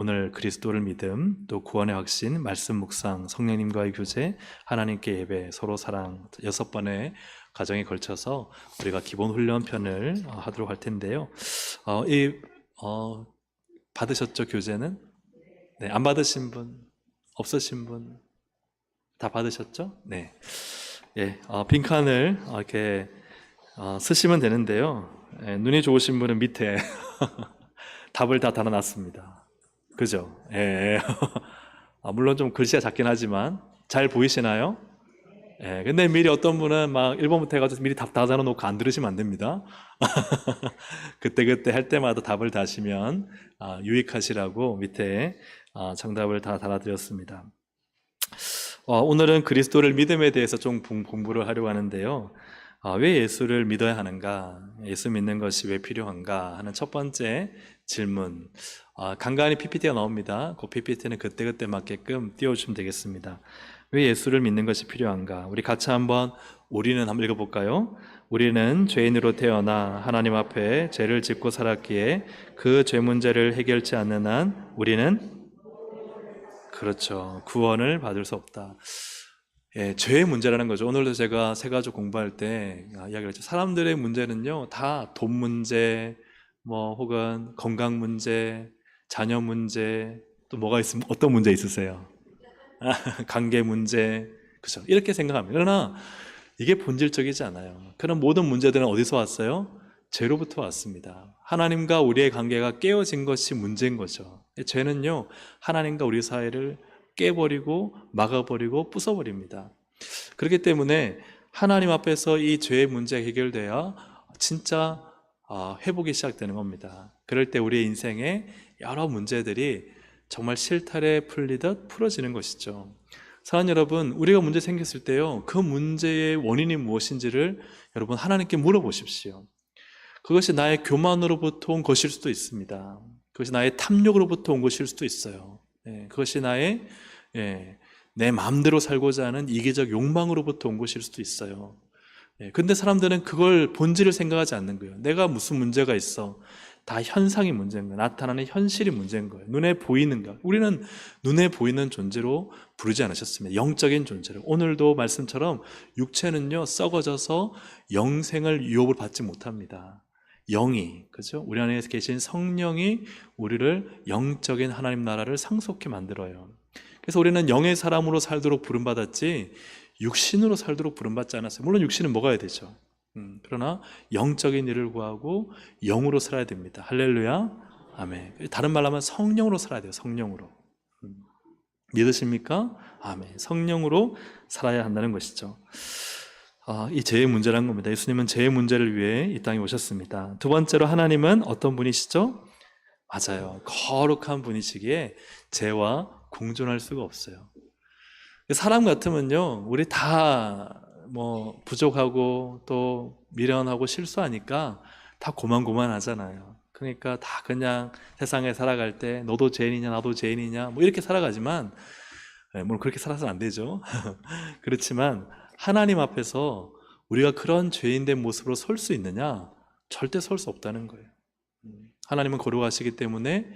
오늘 그리스도를 믿음, 또 구원의 확신, 말씀 묵상, 성령님과의 교제, 하나님께 예배, 서로 사랑 6번의 과정에 걸쳐서 우리가 기본 훈련 편을 하도록 할 텐데요. 이 받으셨죠, 교재는? 네, 안 받으신 분, 없으신 분 다 받으셨죠? 네. 예, 빈칸을 이렇게 쓰시면 되는데요. 예, 눈이 좋으신 분은 밑에 답을 다 달아놨습니다. 그죠? 예. 물론 좀 글씨가 작긴 하지만 잘 보이시나요? 예. 근데 미리 어떤 분은 막 1번부터 해가지고 미리 답 다 달아놓고 안 들으시면 안 됩니다. 그때그때 할 때마다 답을 다시면 유익하시라고 밑에 정답을 다 달아드렸습니다. 오늘은 그리스도를 믿음에 대해서 좀 공부를 하려고 하는데요. 왜 예수를 믿어야 하는가? 예수 믿는 것이 왜 필요한가? 하는 첫 번째 질문. 간간히 PPT가 나옵니다. 그 PPT는 그때그때 맞게끔 띄워주시면 되겠습니다. 왜 예수를 믿는 것이 필요한가? 우리 같이 우리는 한번 읽어볼까요? 우리는 죄인으로 태어나 하나님 앞에 죄를 짓고 살았기에 그 죄 문제를 해결치 않는 한 우리는 그렇죠. 구원을 받을 수 없다. 예, 죄의 문제라는 거죠. 오늘도 제가 세가족 공부할 때 이야기를 했죠. 사람들의 문제는요, 다 돈 문제, 혹은 건강 문제, 자녀 문제, 또 뭐가 있으면 어떤 문제 있으세요? 관계 문제, 그죠? 이렇게 생각합니다. 그러나 이게 본질적이지 않아요. 그런 모든 문제들은 어디서 왔어요? 죄로부터 왔습니다. 하나님과 우리의 관계가 깨어진 것이 문제인 거죠. 죄는요, 하나님과 우리 사이를 깨버리고 막아버리고 부숴버립니다. 그렇기 때문에 하나님 앞에서 이 죄의 문제가 해결돼야 진짜 회복이 시작되는 겁니다. 그럴 때 우리의 인생에 여러 문제들이 정말 실타래 풀리듯 풀어지는 것이죠. 사랑하는 여러분, 우리가 문제 생겼을 때요, 그 문제의 원인이 무엇인지를 여러분 하나님께 물어보십시오. 그것이 나의 교만으로부터 온 것일 수도 있습니다. 그것이 나의 탐욕으로부터 온 것일 수도 있어요. 그것이 내 마음대로 살고자 하는 이기적 욕망으로부터 온 것일 수도 있어요. 근데 사람들은 그걸 본질을 생각하지 않는 거예요. 내가 무슨 문제가 있어. 다 현상이 문제인 거예요. 나타나는 현실이 문제인 거예요. 눈에 보이는 것. 우리는 눈에 보이는 존재로 부르지 않으셨습니다. 영적인 존재로. 오늘도 말씀처럼 육체는요, 썩어져서 영생을 유업을 받지 못합니다. 영이, 그죠? 우리 안에 계신 성령이 우리를 영적인 하나님 나라를 상속케 만들어요. 그래서 우리는 영의 사람으로 살도록 부름받았지 육신으로 살도록 부름받지 않았어요. 물론 육신은 먹어야 되죠. 그러나 영적인 일을 구하고 영으로 살아야 됩니다. 할렐루야, 아멘. 다른 말로 하면 성령으로 살아야 돼요. 성령으로. 믿으십니까? 아멘. 성령으로 살아야 한다는 것이죠. 이 죄의 문제라는 겁니다. 예수님은 죄의 문제를 위해 이 땅에 오셨습니다. 두 번째로 하나님은 어떤 분이시죠? 맞아요. 거룩한 분이시기에 죄와 공존할 수가 없어요. 사람 같으면요, 우리 다 부족하고 또 미련하고 실수하니까 다 고만고만하잖아요. 그러니까 다 그냥 세상에 살아갈 때 너도 죄인이냐 나도 죄인이냐 이렇게 살아가지만, 물론 그렇게 살아서는 안 되죠. 그렇지만 하나님 앞에서 우리가 그런 죄인된 모습으로 설 수 있느냐? 절대 설 수 없다는 거예요. 하나님은 거룩하시기 때문에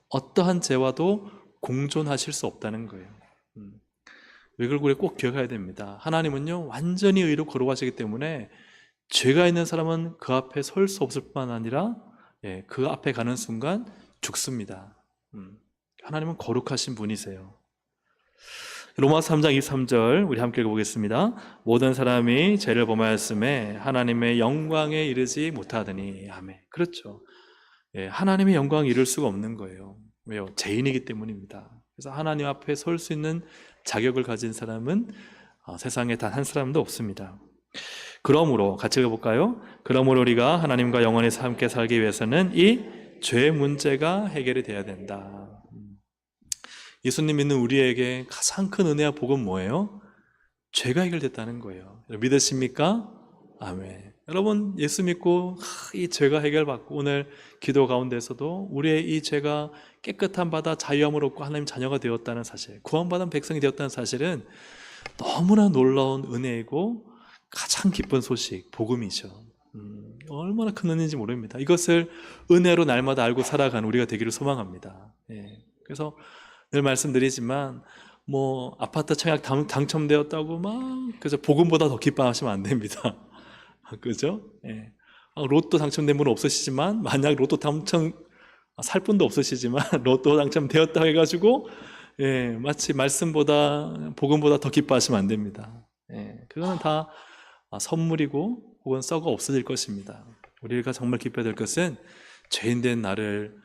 어떠한 죄와도 공존하실 수 없다는 거예요. 이걸 우리 꼭 기억해야 됩니다. 하나님은요, 완전히 의로 거룩하시기 때문에 죄가 있는 사람은 그 앞에 설 수 없을 뿐만 아니라 그 앞에 가는 순간 죽습니다. 하나님은 거룩하신 분이세요. 로마서 3장 23절 우리 함께 읽어보겠습니다. 모든 사람이 죄를 범하였음에 하나님의 영광에 이르지 못하더니. 아멘. 그렇죠. 하나님의 영광에 이를 수가 없는 거예요. 왜요? 죄인이기 때문입니다. 그래서 하나님 앞에 설 수 있는 자격을 가진 사람은 세상에 단 한 사람도 없습니다. 그러므로 같이 읽어볼까요? 그러므로 우리가 하나님과 영원히 함께 살기 위해서는 이 죄 문제가 해결이 돼야 된다. 예수님 믿는 우리에게 가장 큰 은혜와 복은 뭐예요? 죄가 해결됐다는 거예요. 믿으십니까? 아멘. 여러분, 예수 믿고 이 죄가 해결받고 오늘 기도 가운데서도 우리의 이 죄가 깨끗한 바다 자유함을 얻고 하나님 자녀가 되었다는 사실, 구원받은 백성이 되었다는 사실은 너무나 놀라운 은혜이고 가장 기쁜 소식, 복음이죠. 얼마나 큰 은혜인지 모릅니다. 이것을 은혜로 날마다 알고 살아가는 우리가 되기를 소망합니다. 그래서 늘 말씀드리지만 뭐 아파트 청약 당첨되었다고 막 그죠 복음보다 더 기뻐하시면 안 됩니다. 그죠? 예. 로또 당첨된 분은 없으시지만 만약 로또 당첨 살 분도 없으시지만 로또 당첨되었다 해가지고 예, 마치 말씀보다 복음보다 더 기뻐하시면 안 됩니다. 예, 그거는 다 선물이고 혹은 썩어 없어질 것입니다. 우리가 정말 기뻐야 될 것은 죄인된 나를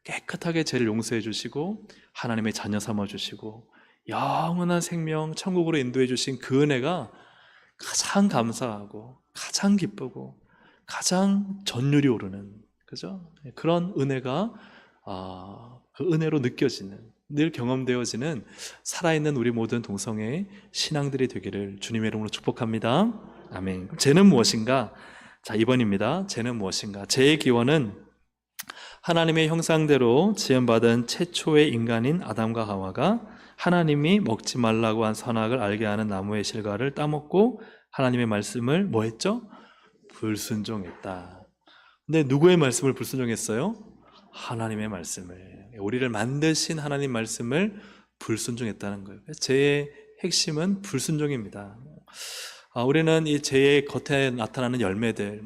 깨끗하게 죄를 용서해 주시고 하나님의 자녀 삼아 주시고 영원한 생명 천국으로 인도해 주신 그 은혜가 가장 감사하고 가장 기쁘고 가장 전율이 오르는 그죠? 그런 은혜가 그 은혜로 느껴지는 늘 경험되어지는 살아있는 우리 모든 동성애의 신앙들이 되기를 주님의 이름으로 축복합니다. 아멘. 그럼 죄는 무엇인가? 자, 2번입니다. 죄는 무엇인가? 죄의 기원은 하나님의 형상대로 지음받은 최초의 인간인 아담과 하와가 하나님이 먹지 말라고 한 선악을 알게 하는 나무의 실과를 따먹고 하나님의 말씀을 뭐 했죠? 불순종했다. 근데 누구의 말씀을 불순종했어요? 하나님의 말씀을. 우리를 만드신 하나님 말씀을 불순종했다는 거예요. 죄의 핵심은 불순종입니다. 우리는 이 죄의 겉에 나타나는 열매들,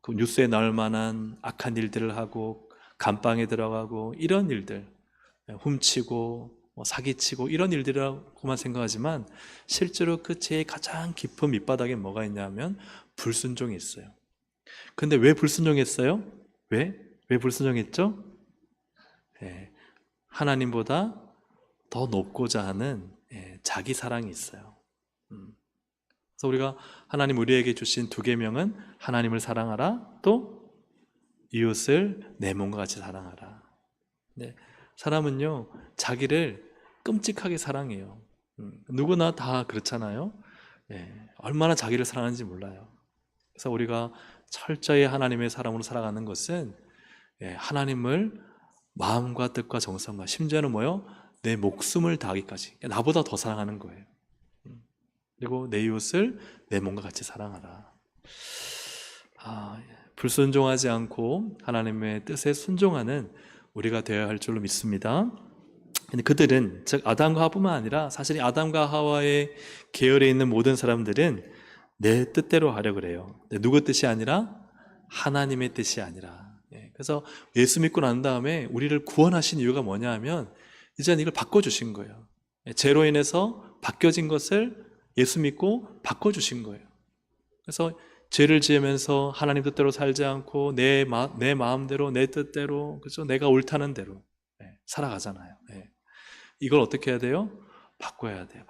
그 뉴스에 나올 만한 악한 일들을 하고 감방에 들어가고 이런 일들, 훔치고 사기치고 이런 일들이라고만 생각하지만 실제로 그 죄의 가장 깊은 밑바닥에 뭐가 있냐면 불순종이 있어요. 근데 왜 불순종했어요? 왜 불순종했죠? 하나님보다 더 높고자 하는 자기 사랑이 있어요. 그래서 우리가 하나님 우리에게 주신 두 계명은 하나님을 사랑하라, 또 이웃을 내 몸과 같이 사랑하라. 사람은요 자기를 끔찍하게 사랑해요. 누구나 다 그렇잖아요. 얼마나 자기를 사랑하는지 몰라요. 그래서 우리가 철저히 하나님의 사람으로 살아가는 것은 하나님을 마음과 뜻과 정성과 심지어는 뭐요? 내 목숨을 다하기까지 나보다 더 사랑하는 거예요. 그리고 내 이웃을 내 몸과 같이 사랑하라. 불순종하지 않고 하나님의 뜻에 순종하는 우리가 되어야 할 줄로 믿습니다. 근데 그들은 즉 아담과 하와뿐만 아니라 사실 아담과 하와의 계열에 있는 모든 사람들은 내 뜻대로 하려고 그래요. 누구 뜻이 아니라 하나님의 뜻이 아니라. 그래서 예수 믿고 난 다음에 우리를 구원하신 이유가 뭐냐 하면 이제는 이걸 바꿔주신 거예요. 죄로 인해서 바뀌어진 것을 예수 믿고 바꿔주신 거예요. 그래서 죄를 지으면서 하나님 뜻대로 살지 않고 내 마음대로 내 뜻대로 그죠? 내가 옳다는 대로 살아가잖아요. 이걸 어떻게 해야 돼요? 바꿔야 돼요.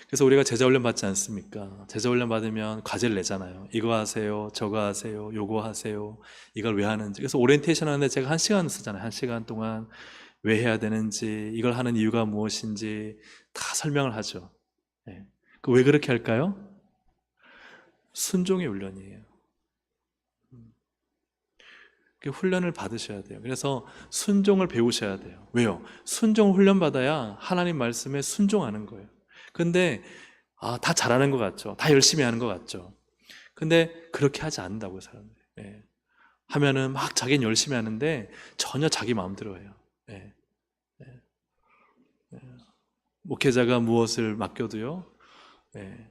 그래서 우리가 제자훈련 받지 않습니까? 제자훈련 받으면 과제를 내잖아요. 이거 하세요, 저거 하세요, 요거 하세요. 이걸 왜 하는지. 그래서 오리엔테이션 하는데 제가 1시간 쓰잖아요. 1시간 동안 왜 해야 되는지, 이걸 하는 이유가 무엇인지 다 설명을 하죠. 그 왜 그렇게 할까요? 순종의 훈련이에요. 훈련을 받으셔야 돼요. 그래서 순종을 배우셔야 돼요. 왜요? 순종 훈련 받아야 하나님 말씀에 순종하는 거예요. 근데 다 잘하는 것 같죠. 다 열심히 하는 것 같죠. 근데 그렇게 하지 않는다고요, 사람들이. 하면은 막 자기는 열심히 하는데 전혀 자기 마음대로 해요. 목회자가 무엇을 맡겨도요,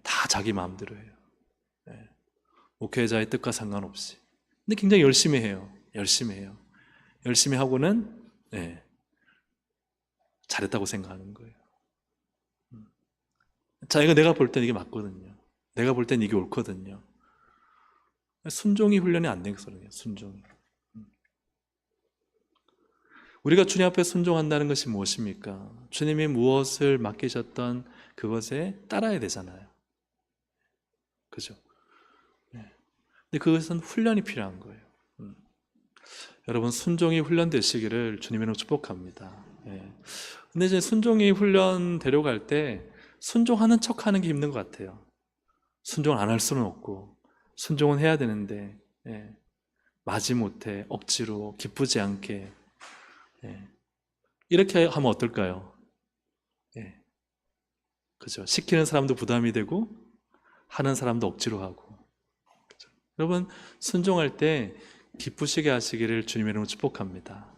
다 자기 마음대로 해요. 목회자의 뜻과 상관없이. 근데 굉장히 열심히 해요. 열심히 하고는 잘했다고 생각하는 거예요. 자, 이거 내가 볼 땐 이게 맞거든요. 내가 볼 땐 이게 옳거든요. 순종이 훈련이 안 된 거예요. 순종이. 우리가 주님 앞에 순종한다는 것이 무엇입니까? 주님이 무엇을 맡기셨던 그것에 따라야 되잖아요. 그죠? 근데 그것은 훈련이 필요한 거예요. 여러분 순종이 훈련되시기를 주님으로 축복합니다. 근데 이제 순종이 훈련되려고 할 때 순종하는 척하는 게 힘든 것 같아요. 순종을 안 할 수는 없고 순종은 해야 되는데 마지못해 억지로 기쁘지 않게 이렇게 하면 어떨까요? 그죠? 시키는 사람도 부담이 되고 하는 사람도 억지로 하고. 그죠? 여러분 순종할 때 기쁘시게 하시기를 주님의 이름으로 축복합니다.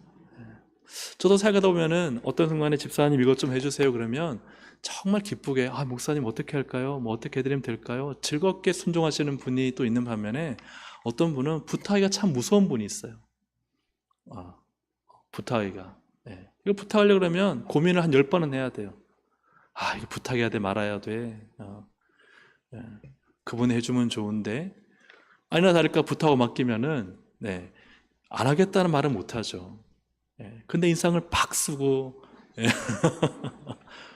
저도 살다 보면은 어떤 순간에 집사님 이것 좀 해주세요 그러면 정말 기쁘게 목사님 어떻게 할까요? 뭐 어떻게 해드리면 될까요? 즐겁게 순종하시는 분이 또 있는 반면에 어떤 분은 부탁하기가 참 무서운 분이 있어요. 부탁하기가. 이거 부탁하려고 그러면 고민을 한 10번은 해야 돼요. 이거 부탁해야 돼 말아야 돼. 그분이 해주면 좋은데 아니나 다를까 부탁하고 맡기면은 안 하겠다는 말은 못하죠. 근데 인상을 팍 쓰고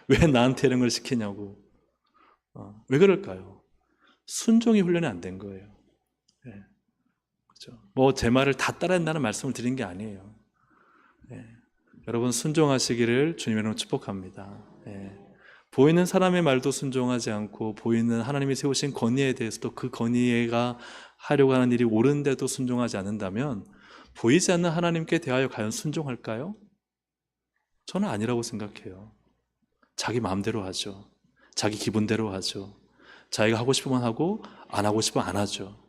왜 나한테 이런 걸 시키냐고. 왜 그럴까요? 순종이 훈련이 안 된 거예요. 그렇죠? 뭐 제 말을 다 따라한다는 말씀을 드린 게 아니에요. 여러분 순종하시기를 주님의 이름으로 축복합니다. 보이는 사람의 말도 순종하지 않고 보이는 하나님이 세우신 건의에 대해서도 그 건의가 하려고 하는 일이 옳은데도 순종하지 않는다면 보이지 않는 하나님께 대하여 과연 순종할까요? 저는 아니라고 생각해요. 자기 마음대로 하죠. 자기 기분대로 하죠. 자기가 하고 싶으면 하고 안 하고 싶으면 안 하죠.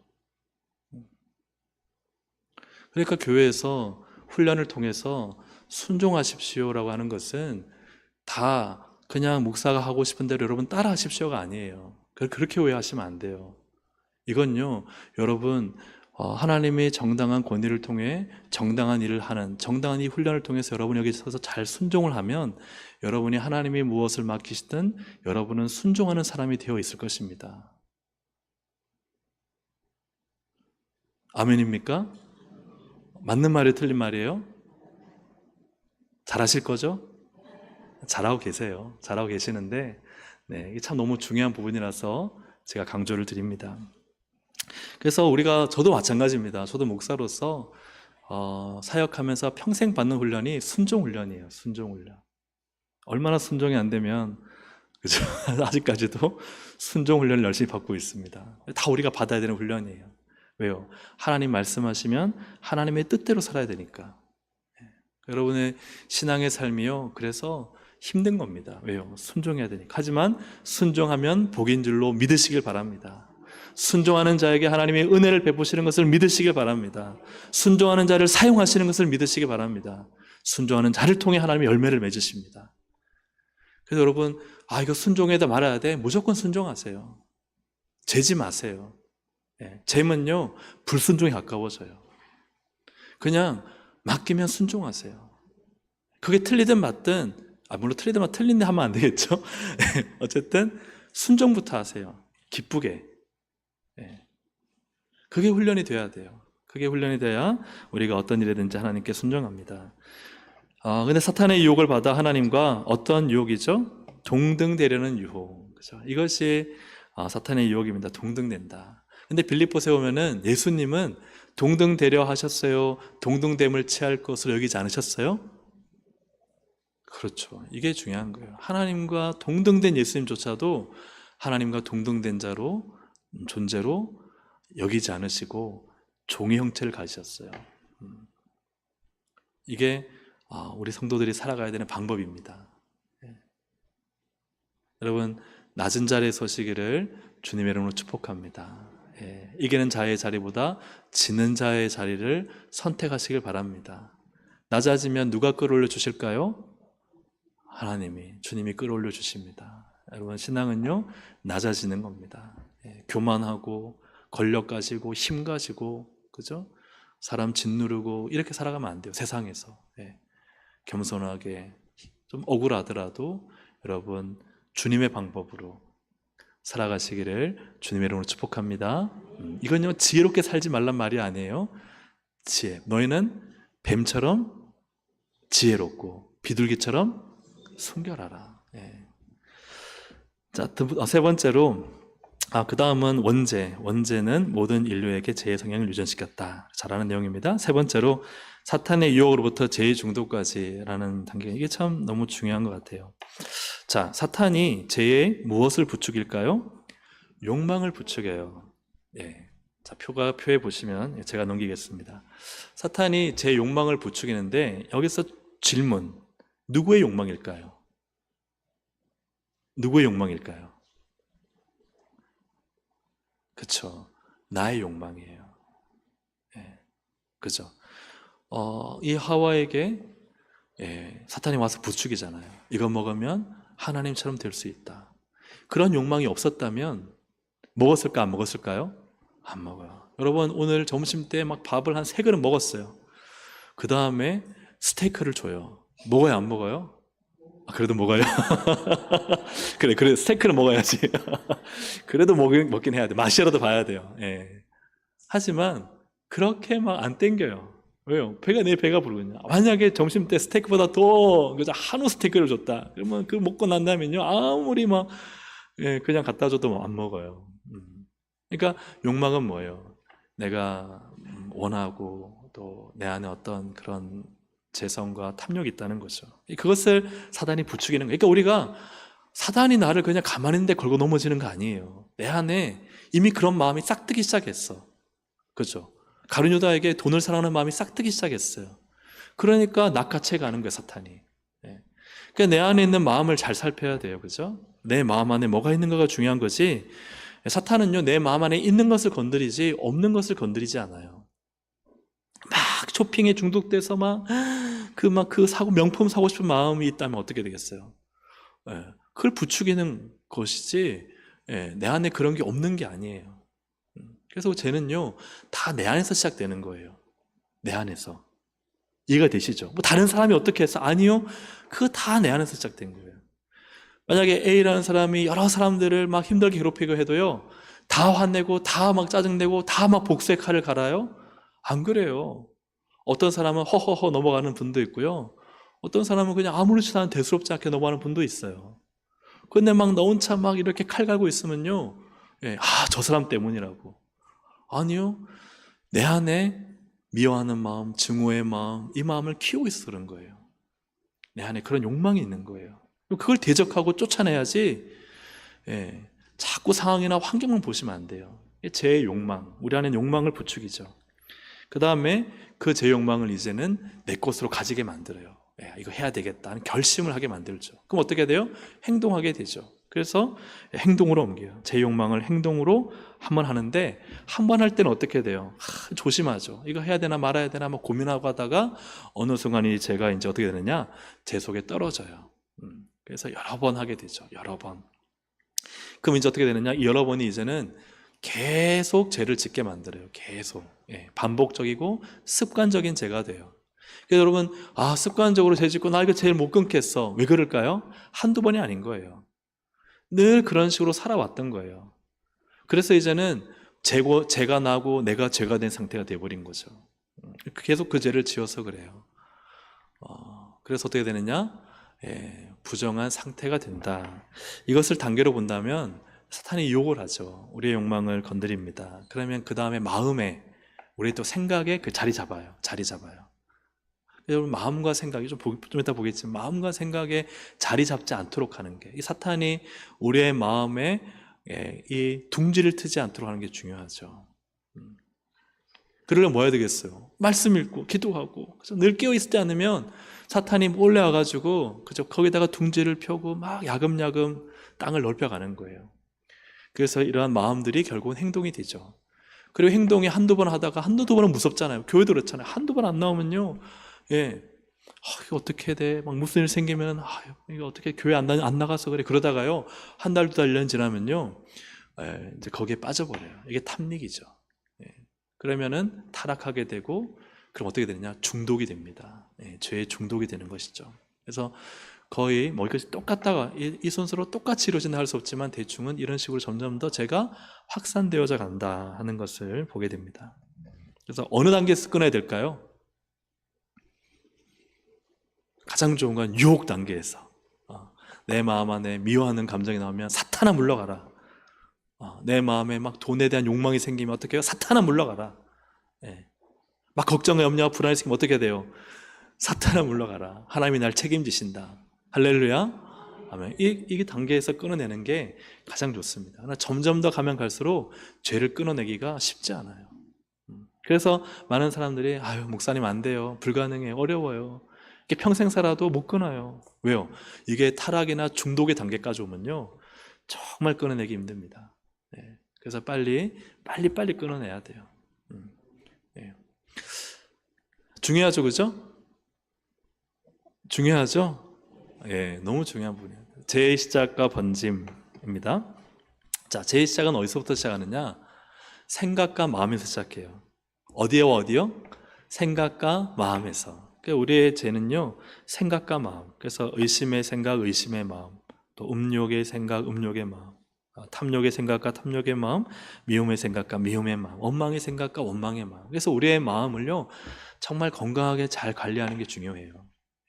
그러니까 교회에서 훈련을 통해서 순종하십시오라고 하는 것은 다 그냥 목사가 하고 싶은 대로 여러분 따라 하십시오가 아니에요. 그렇게 오해하시면 안 돼요. 이건요, 여러분 하나님의 정당한 권위를 통해 정당한 일을 하는 정당한 이 훈련을 통해서 여러분이 여기 서서 잘 순종을 하면 여러분이 하나님이 무엇을 맡기시든 여러분은 순종하는 사람이 되어 있을 것입니다. 아멘입니까? 맞는 말이 틀린 말이에요? 잘하실 거죠? 잘하고 계세요. 잘하고 계시는데 이게 참 너무 중요한 부분이라서 제가 강조를 드립니다. 그래서 저도 마찬가지입니다. 저도 목사로서 사역하면서 평생 받는 훈련이 순종 훈련이에요. 순종 훈련. 얼마나 순종이 안 되면 그죠? 아직까지도 순종 훈련을 열심히 받고 있습니다. 다 우리가 받아야 되는 훈련이에요. 왜요? 하나님 말씀하시면 하나님의 뜻대로 살아야 되니까. 여러분의 신앙의 삶이요. 그래서 힘든 겁니다. 왜요? 순종해야 되니까. 하지만 순종하면 복인 줄로 믿으시길 바랍니다. 순종하는 자에게 하나님의 은혜를 베푸시는 것을 믿으시길 바랍니다. 순종하는 자를 사용하시는 것을 믿으시길 바랍니다. 순종하는 자를 통해 하나님의 열매를 맺으십니다. 그래서 여러분, 이거 순종해야 말아야 돼. 무조건 순종하세요. 재지 마세요. 재면요, 불순종에 가까워져요. 그냥 맡기면 순종하세요. 그게 틀리든 맞든, 물론 틀리든 맞든 틀린데 하면 안 되겠죠? 어쨌든 순종부터 하세요. 기쁘게. 그게 훈련이 돼야 돼요. 그게 훈련이 돼야 우리가 어떤 일이든지 하나님께 순종합니다. 근데 사탄의 유혹을 받아 하나님과 어떤 유혹이죠? 동등되려는 유혹. 그죠? 이것이 사탄의 유혹입니다. 동등된다. 근데 빌립보서에 오면은 예수님은 동등되려 하셨어요? 동등됨을 취할 것으로 여기지 않으셨어요? 그렇죠. 이게 중요한 거예요. 하나님과 동등된 예수님조차도 하나님과 동등된 자로, 존재로 여기지 않으시고 종의 형체를 가지셨어요. 이게 우리 성도들이 살아가야 되는 방법입니다. 여러분, 낮은 자리에 서시기를 주님의 이름으로 축복합니다. 이기는 자의 자리보다 지는 자의 자리를 선택하시길 바랍니다. 낮아지면 누가 끌어올려 주실까요? 하나님이, 주님이 끌어올려 주십니다. 여러분, 신앙은요, 낮아지는 겁니다. 교만하고 권력 가지고 힘 가지고, 그죠? 사람 짓누르고 이렇게 살아가면 안 돼요. 세상에서. 겸손하게, 좀 억울하더라도 여러분 주님의 방법으로 살아가시기를 주님의 이름으로 축복합니다. 이건요, 지혜롭게 살지 말란 말이 아니에요. 지혜. 너희는 뱀처럼 지혜롭고 비둘기처럼 순결하라. 자, 세 번째로 그 다음은 원죄. 원죄는 모든 인류에게 죄의 성향을 유전시켰다. 잘하는 내용입니다. 세 번째로 사탄의 유혹으로부터 죄의 중독까지라는 단계. 이게 참 너무 중요한 것 같아요. 자, 사탄이 죄에 무엇을 부추길까요? 욕망을 부추겨요. 자, 표에 보시면 제가 넘기겠습니다. 사탄이 제 욕망을 부추기는데 여기서 질문. 누구의 욕망일까요? 누구의 욕망일까요? 그쵸. 나의 욕망이에요. 그죠. 이 하와에게 사탄이 와서 부추기잖아요. 이거 먹으면 하나님처럼 될 수 있다. 그런 욕망이 없었다면 먹었을까 안 먹었을까요? 안 먹어요. 여러분 오늘 점심 때 막 밥을 한 3그릇 먹었어요. 그 다음에 스테이크를 줘요. 먹어요 안 먹어요? 그래도 먹어요. 그래 스테이크는 먹어야지. 그래도 먹긴 해야 돼. 맛이라도 봐야 돼요. 하지만 그렇게 막 안 땡겨요. 왜요? 내 배가 부르거든요. 만약에 점심 때 스테이크보다 더 한우 스테이크를 줬다. 그러면 그 먹고 난 다음에요. 아무리 막 그냥 갖다 줘도 안 먹어요. 그러니까 욕망은 뭐예요? 내가 원하고 또 내 안에 어떤 그런 재성과 탐욕이 있다는 거죠. 그것을 사단이 부추기는 거예요. 그러니까 우리가 사단이 나를 그냥 가만히 있는데 걸고 넘어지는 거 아니에요. 내 안에 이미 그런 마음이 싹트기 시작했어. 그죠? 가룟 유다에게 돈을 사랑하는 마음이 싹트기 시작했어요. 그러니까 낚아채 가는 거예요, 사탄이. 그러니까 내 안에 있는 마음을 잘 살펴야 돼요. 그죠? 내 마음 안에 뭐가 있는가가 중요한 거지. 사탄은요, 내 마음 안에 있는 것을 건드리지 없는 것을 건드리지 않아요. 막 쇼핑에 중독돼서 그 사고, 명품 사고 싶은 마음이 있다면 어떻게 되겠어요? 그걸 부추기는 것이지, 내 안에 그런 게 없는 게 아니에요. 그래서 쟤는요, 다 내 안에서 시작되는 거예요. 내 안에서. 이해가 되시죠? 뭐 다른 사람이 어떻게 해서? 아니요. 그거 다 내 안에서 시작된 거예요. 만약에 A라는 사람이 여러 사람들을 막 힘들게 괴롭히고 해도요, 다 화내고, 다 막 짜증내고, 다 막 복수의 칼을 갈아요? 안 그래요. 어떤 사람은 허허허 넘어가는 분도 있고요. 어떤 사람은 그냥 아무렇지도 않은 대수롭지 않게 넘어가는 분도 있어요. 근데 막 너 혼자 막 이렇게 칼 갈고 있으면요, 저 사람 때문이라고. 아니요. 내 안에 미워하는 마음, 증오의 마음, 이 마음을 키우고 있어서 그런 거예요. 내 안에 그런 욕망이 있는 거예요. 그걸 대적하고 쫓아내야지, 자꾸 상황이나 환경을 보시면 안 돼요. 제 욕망, 우리 안에 욕망을 부추기죠. 그 다음에 그 제 욕망을 이제는 내 것으로 가지게 만들어요. 이거 해야 되겠다 하는 결심을 하게 만들죠. 그럼 어떻게 돼요? 행동하게 되죠. 그래서 행동으로 옮겨요. 제 욕망을 행동으로 한번 하는데, 한 번 할 때는 어떻게 돼요? 조심하죠. 이거 해야 되나 말아야 되나 막 고민하고 하다가 어느 순간이 제가 이제 어떻게 되느냐, 제 속에 떨어져요. 그래서 여러 번 하게 되죠. 여러 번. 그럼 이제 어떻게 되느냐, 이 여러 번이 이제는 계속 죄를 짓게 만들어요. 계속. 반복적이고 습관적인 죄가 돼요. 그래서 여러분, 습관적으로 죄 짓고 나 이거 제일 못 끊겠어. 왜 그럴까요? 한두 번이 아닌 거예요. 늘 그런 식으로 살아왔던 거예요. 그래서 이제는 죄가 나고 내가 죄가 된 상태가 돼버린 거죠. 계속 그 죄를 지어서 그래요. 그래서 어떻게 되느냐? 부정한 상태가 된다. 이것을 단계로 본다면 사탄이 유혹을 하죠. 우리의 욕망을 건드립니다. 그러면 그 다음에 마음에, 우리 또 생각에 그 자리 잡아요. 여러분, 마음과 생각이 좀 이따 보겠지만, 마음과 생각에 자리 잡지 않도록 하는 게, 이 사탄이 우리의 마음에 이 둥지를 트지 않도록 하는 게 중요하죠. 그러려면 뭐 해야 되겠어요? 말씀 읽고 기도하고. 그래서 늘 깨어 있지 않으면 사탄이 몰래 와가지고 거기다가 둥지를 펴고 막 야금야금 땅을 넓혀가는 거예요. 그래서 이러한 마음들이 결국은 행동이 되죠. 그리고 행동이 한두 번 하다가 한두 번은 무섭잖아요. 교회도 그렇잖아요. 한두 번 안 나오면요, 이거 어떻게 돼? 막 무슨 일 생기면, 이거 어떻게 교회 안 나가서 그래. 그러다가요, 한 달, 2달 지나면요, 이제 거기에 빠져버려요. 이게 탐닉이죠. 그러면은 타락하게 되고, 그럼 어떻게 되느냐? 중독이 됩니다. 죄의 중독이 되는 것이죠. 그래서 거의 이것이 똑같다가 이 순서로 똑같이 이루어진다 할 수 없지만, 대충은 이런 식으로 점점 더 죄가 확산되어져 간다 하는 것을 보게 됩니다. 그래서 어느 단계에서 끊어야 될까요? 가장 좋은 건 유혹 단계에서. 내 마음 안에 미워하는 감정이 나오면 사탄아 물러가라. 내 마음에 막 돈에 대한 욕망이 생기면 어떻게 해요? 사탄아 물러가라. 막 걱정과 염려와 불안이 생기면 어떻게 돼요? 사탄아 물러가라. 하나님이 날 책임지신다. 할렐루야. 아멘. 이 단계에서 끊어내는 게 가장 좋습니다. 그러나 점점 더 가면 갈수록 죄를 끊어내기가 쉽지 않아요. 그래서 많은 사람들이 목사님 안 돼요. 불가능해요. 어려워요. 이게 평생 살아도 못 끊어요. 왜요? 이게 타락이나 중독의 단계까지 오면요, 정말 끊어내기 힘듭니다. 그래서 빨리 끊어내야 돼요. 중요하죠, 그죠? 중요하죠? 예, 너무 중요한 부분이에요. 제의 시작과 번짐입니다. 자, 제의 시작은 어디서부터 시작하느냐? 생각과 마음에서 시작해요. 어디에와 어디요? 생각과 마음에서. 그러니까 우리의 죄는요, 생각과 마음. 그래서 의심의 생각, 의심의 마음. 또 음욕의 생각, 음욕의 마음. 탐욕의 생각과 탐욕의 마음, 미움의 생각과 미움의 마음, 원망의 생각과 원망의 마음. 그래서 우리의 마음을요, 정말 건강하게 잘 관리하는 게 중요해요.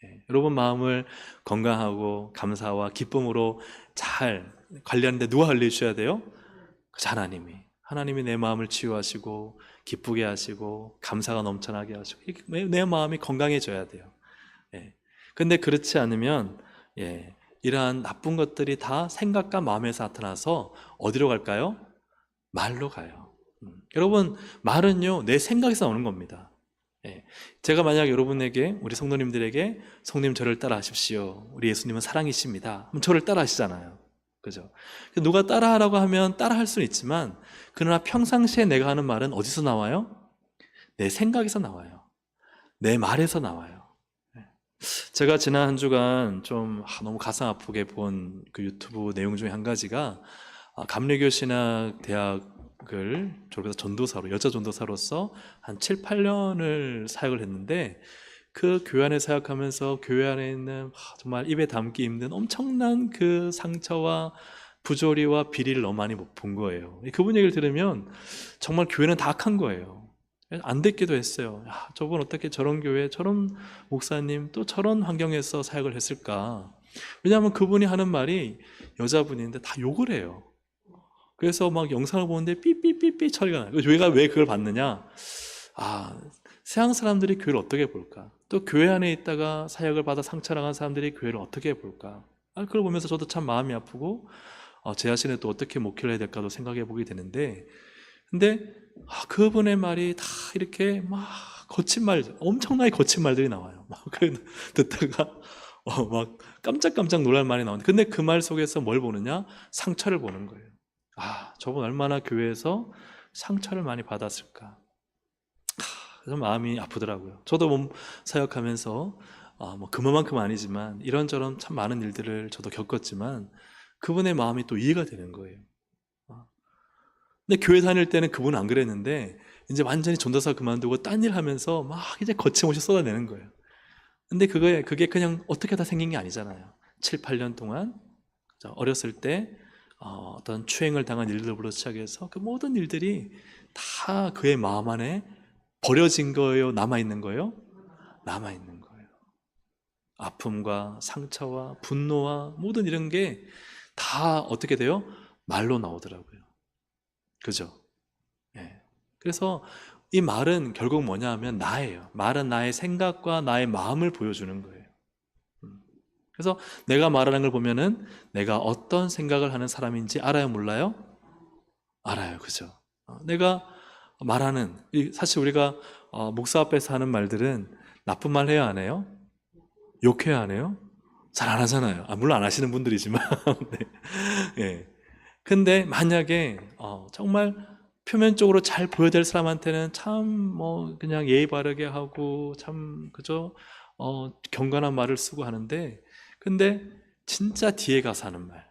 예, 여러분 마음을 건강하고 감사와 기쁨으로 잘 관리하는데 누가 관리해 주셔야 돼요? 그저 하나님이 내 마음을 치유하시고 기쁘게 하시고 감사가 넘쳐나게 하시고 내 마음이 건강해져야 돼요. 예. 근데 그렇지 않으면 예, 이러한 나쁜 것들이 다 생각과 마음에서 나타나서 어디로 갈까요? 말로 가요. 여러분 말은요 내 생각에서 나오는 겁니다. 예. 제가 만약 여러분에게 우리 성도님들에게 성님 저를 따라하십시오. 우리 예수님은 사랑이십니다. 그럼 저를 따라하시잖아요. 그죠? 누가 따라하라고 하면 따라할 수는 있지만 그러나 평상시에 내가 하는 말은 어디서 나와요? 내 생각에서 나와요. 내 말에서 나와요. 예. 제가 지난 한 주간 좀 너무 가슴 아프게 본 그 유튜브 내용 중에 한 가지가 감리교 신학 대학을 졸업해서 전도사로 여자 전도사로서 한 7, 8년을 사역을 했는데 그 교회 안에 사역하면서 교회 안에 있는 정말 입에 담기 힘든 엄청난 그 상처와 부조리와 비리를 너무 많이 본 거예요. 그분 얘기를 들으면 정말 교회는 다 악한 거예요. 안 됐기도 했어요. 야, 저분 어떻게 저런 교회, 저런 목사님 또 저런 환경에서 사역을 했을까? 왜냐하면 그분이 하는 말이 여자분인데 다 욕을 해요. 그래서 막 영상을 보는데 삐삐삐삐 처리가 나요. 교회가 왜 그걸 받느냐? 세상 사람들이 교회를 어떻게 볼까? 또 교회 안에 있다가 사역을 받아 상처나간 사람들이 교회를 어떻게 볼까? 그걸 보면서 저도 참 마음이 아프고 제 자신을 또 어떻게 목회를 해야 될까도 생각해 보게 되는데 근데 그분의 말이 다 이렇게 막 거친 말, 엄청나게 거친 말들이 나와요. 막 듣다가 막 깜짝깜짝 놀랄 말이 나오는데 근데 그 말 속에서 뭘 보느냐? 상처를 보는 거예요. 저분 얼마나 교회에서 상처를 많이 받았을까. 그래서 마음이 아프더라고요. 저도 몸 사역하면서 뭐 그만큼 아니지만 이런저런 참 많은 일들을 저도 겪었지만 그분의 마음이 또 이해가 되는 거예요. 근데 교회 다닐 때는 그분은 안 그랬는데 이제 완전히 전도사 그만두고 딴 일 하면서 막 이제 거침없이 쏟아내는 거예요. 근데 그게 그냥 어떻게 다 생긴 게 아니잖아요. 7, 8년 동안 어렸을 때 어떤 추행을 당한 일들부터 시작해서 그 모든 일들이 다 그의 마음 안에 버려진 거예요? 남아있는 거예요? 남아있는 거예요. 아픔과 상처와 분노와 모든 이런 게 다 어떻게 돼요? 말로 나오더라고요. 그죠? 예. 그래서 이 말은 결국 뭐냐 하면 나예요. 말은 나의 생각과 나의 마음을 보여주는 거예요. 그래서 내가 말하는 걸 보면은 내가 어떤 생각을 하는 사람인지 알아요, 몰라요? 알아요, 그죠? 내가 말하는 사실 우리가 목사 앞에서 하는 말들은 나쁜 말 해야 안 해요? 욕해야 안 해요? 잘 안 하잖아요. 물론 안 하시는 분들이지만 네. 예. 근데 만약에 정말 표면적으로 잘 보여야 될 사람한테는 참 뭐 그냥 예의 바르게 하고 참 그죠? 경건한 말을 쓰고 하는데 근데 진짜 뒤에 가서 하는 말